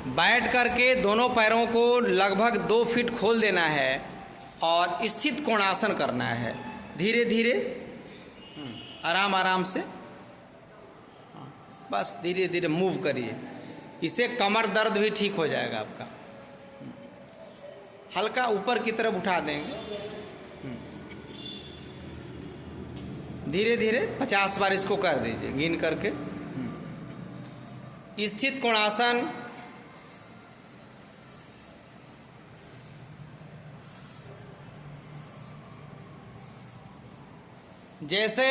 बैठ करके दोनों पैरों को लगभग 2 फीट खोल देना है और स्थित कोणासन करना है। धीरे धीरे आराम आराम से, बस धीरे धीरे मूव करिए। इससे कमर दर्द भी ठीक हो जाएगा आपका। हल्का ऊपर की तरफ उठा देंगे। धीरे धीरे 50 बार इसको कर दीजिए गिन करके। स्थित कोणासन। जैसे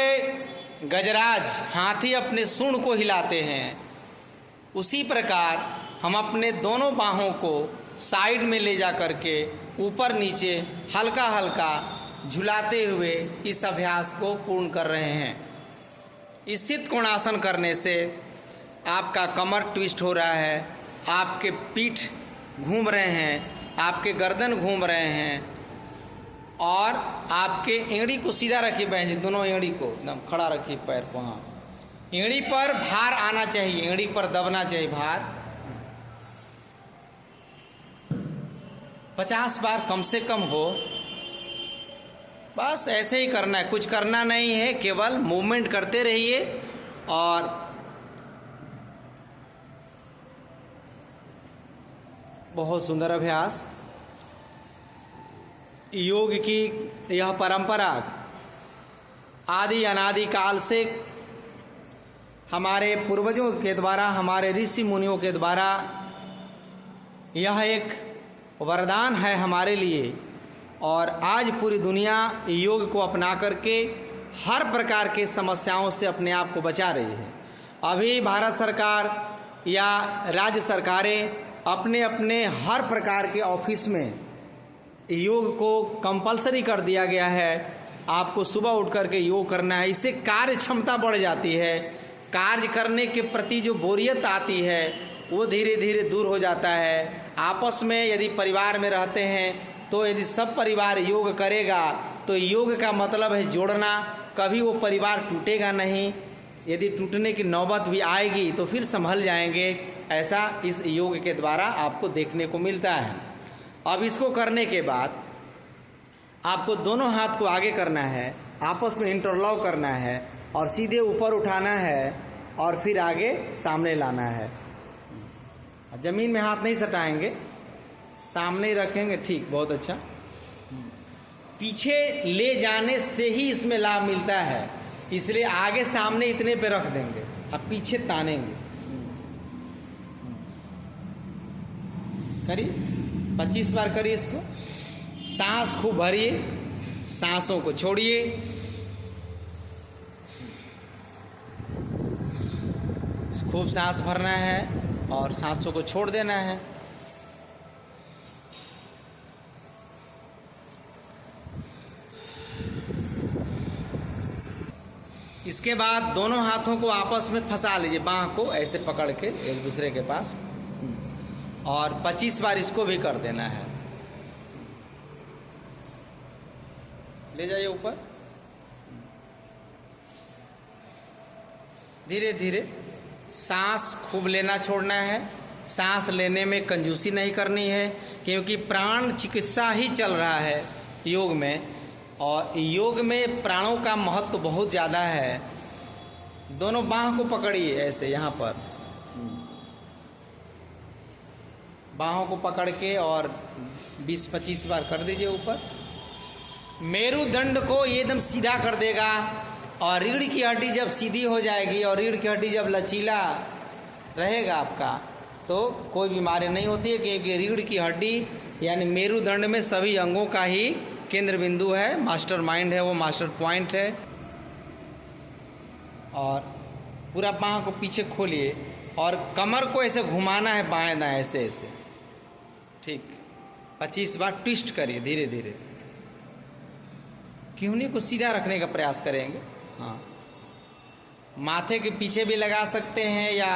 गजराज हाथी अपने सूंड को हिलाते हैं, उसी प्रकार हम अपने दोनों बाहों को साइड में ले जा करके ऊपर नीचे हल्का हल्का झुलाते हुए इस अभ्यास को पूर्ण कर रहे हैं। स्थित कोणासन करने से आपका कमर ट्विस्ट हो रहा है, आपके पीठ घूम रहे हैं, आपके गर्दन घूम रहे हैं और आपके एड़ी को सीधा रखिए बहन जी, दोनों एड़ी को एकदम खड़ा रखिए, पैर को। हाँ, एड़ी पर भार आना चाहिए, एड़ी पर दबना चाहिए भार। 50 बार कम से कम हो। बस ऐसे ही करना है, कुछ करना नहीं है, केवल मूवमेंट करते रहिए। और बहुत सुंदर अभ्यास। योग की यह परंपरा आदि अनादि काल से हमारे पूर्वजों के द्वारा, हमारे ऋषि मुनियों के द्वारा यह एक वरदान है हमारे लिए। और आज पूरी दुनिया योग को अपना करके हर प्रकार के समस्याओं से अपने आप को बचा रही है। अभी भारत सरकार या राज्य सरकारें अपने अपने हर प्रकार के ऑफिस में योग को कंपलसरी कर दिया गया है। आपको सुबह उठ करके योग करना है। इससे कार्य क्षमता बढ़ जाती है, कार्य करने के प्रति जो बोरियत आती है वो धीरे धीरे दूर हो जाता है। आपस में यदि परिवार में रहते हैं तो यदि सब परिवार योग करेगा तो योग का मतलब है जोड़ना, कभी वो परिवार टूटेगा नहीं। यदि टूटने की नौबत भी आएगी तो फिर संभल जाएंगे। ऐसा इस योग के द्वारा आपको देखने को मिलता है। अब इसको करने के बाद आपको दोनों हाथ को आगे करना है, आपस में इंटरलॉक करना है और सीधे ऊपर उठाना है और फिर आगे सामने लाना है। जमीन में हाथ नहीं सटाएंगे, सामने ही रखेंगे। ठीक, बहुत अच्छा। पीछे ले जाने से ही इसमें लाभ मिलता है, इसलिए आगे सामने इतने पे रख देंगे, अब पीछे तानेंगे। करिए, 25 बार करिए इसको। सांस खूब भरिए, सांसों को छोड़िए। खूब सांस भरना है और सांसों को छोड़ देना है। इसके बाद दोनों हाथों को आपस में फंसा लीजिए, बांह को ऐसे पकड़ के एक दूसरे के पास, और 25 बार इसको भी कर देना है। ले जाइए ऊपर। धीरे धीरे सांस खूब लेना छोड़ना है। सांस लेने में कंजूसी नहीं करनी है, क्योंकि प्राण चिकित्सा ही चल रहा है योग में, और योग में प्राणों का महत्व बहुत ज़्यादा है। दोनों बाहों को पकड़िए ऐसे, यहाँ पर बाहों को पकड़ के और 20-25 बार कर दीजिए ऊपर। मेरुदंड को एकदम सीधा कर देगा, और रीढ़ की हड्डी जब सीधी हो जाएगी और रीढ़ की हड्डी जब लचीला रहेगा आपका, तो कोई बीमारी नहीं होती है, क्योंकि रीढ़ की हड्डी यानी मेरुदंड में सभी अंगों का ही केंद्र बिंदु है, मास्टर माइंड है, वो मास्टर पॉइंट है। और पूरा बाँह को पीछे खोलिए और कमर को ऐसे घुमाना है बाएं दाएं, ऐसे ऐसे। ठीक, 25 बार ट्विस्ट करिए धीरे धीरे। किहनी को सीधा रखने का प्रयास करेंगे। हाँ, माथे के पीछे भी लगा सकते हैं या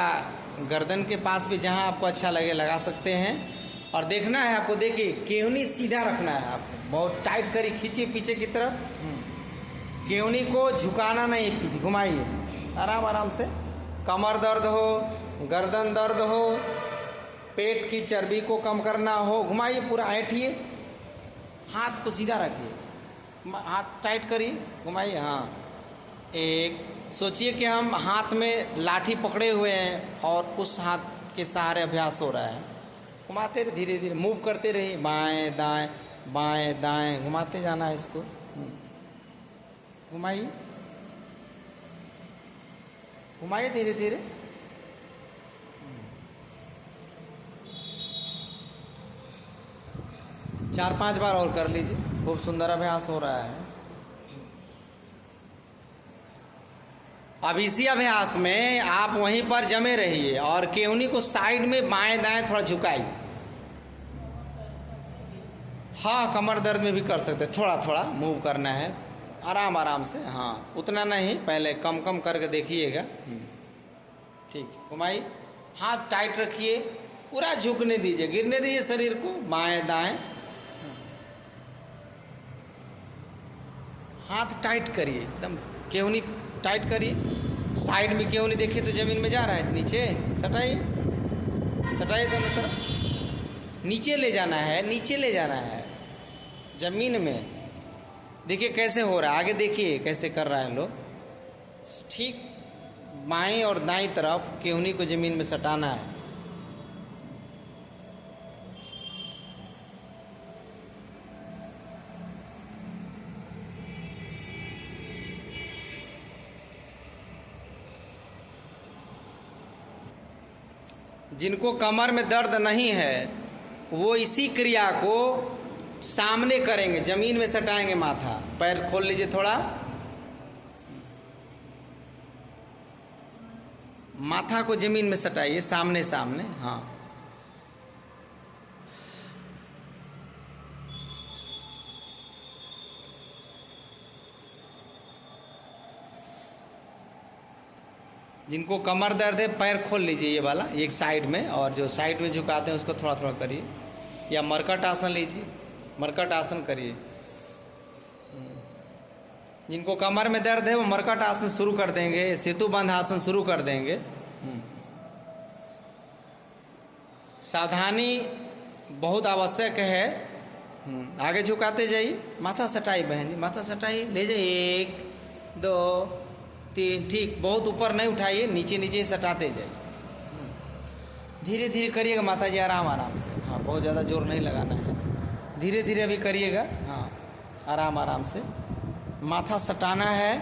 गर्दन के पास भी, जहाँ आपको अच्छा लगे लगा सकते हैं। और देखना है आपको, देखिए केहनी सीधा रखना है आपको, बहुत टाइट करी खींचिए पीछे की तरफ। केहनी को झुकाना नहीं, पीछे घुमाइए आराम आराम से। कमर दर्द हो, गर्दन दर्द हो, पेट की चर्बी को कम करना हो, घुमाइए, पूरा ऐंठिए, हाथ को सीधा रखिए, हाथ टाइट करिए, घुमाइए। हाँ, एक सोचिए कि हम हाथ में लाठी पकड़े हुए हैं और उस हाथ के सहारे अभ्यास हो रहा है। घुमाते रहे, धीरे धीरे मूव करते रहिए, बाएं दाएं बाएं दाएं घुमाते जाना है इसको। घुमाइए, घुमाइए धीरे धीरे। चार पांच बार और कर लीजिए, खूब सुंदर अभ्यास हो रहा है। अब इसी अभ्यास में आप वहीं पर जमे रहिए और केहनी को साइड में बाएं दाएं थोड़ा झुकाइए। हाँ, कमर दर्द में भी कर सकते हैं, थोड़ा थोड़ा मूव करना है, आराम आराम से। हाँ, उतना नहीं, पहले कम कम करके देखिएगा। ठीक, घुमाइए, हाथ टाइट रखिए, पूरा झुकने दीजिए, गिरने दीजिए शरीर को, बाएं दाएं। हाथ टाइट करिए, एकदम केहनी टाइट करिए। साइड में केहनी देखिए तो जमीन में जा रहा है, नीचे सटाइए, सटाइए दोनों तरफ, नीचे ले जाना है, नीचे ले जाना है जमीन में। देखिए कैसे हो रहा है, आगे देखिए कैसे कर रहा है लोग। ठीक बाएं और दाईं तरफ केहनी को जमीन में सटाना है। जिनको कमर में दर्द नहीं है वो इसी क्रिया को सामने करेंगे, जमीन में सटाएंगे माथा। पैर खोल लीजिए थोड़ा, माथा को जमीन में सटाइए, सामने सामने। हाँ, जिनको कमर दर्द है पैर खोल लीजिए, ये वाला एक साइड में, और जो साइड में झुकाते हैं उसको थोड़ा थोड़ा करिए, या मरकट आसन लीजिए, मरकट आसन करिए। जिनको कमर में दर्द है वो मरकट आसन शुरू कर देंगे, सेतु बंध आसन शुरू कर देंगे। सावधानी बहुत आवश्यक है। आगे झुकाते जाइए, माथा सटाई बहन जी, माथा सटाई, ले जाइए, 1 2 3, ठीक, बहुत ऊपर नहीं उठाइए, नीचे नीचे सटाते जाइए। धीरे धीरे करिएगा माता जी, आराम आराम से। हाँ, बहुत ज़्यादा जोर नहीं लगाना है, धीरे धीरे अभी करिएगा। हाँ, आराम आराम से माथा सटाना है,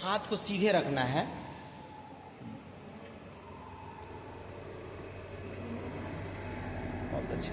हाथ को सीधे रखना है। बहुत अच्छा।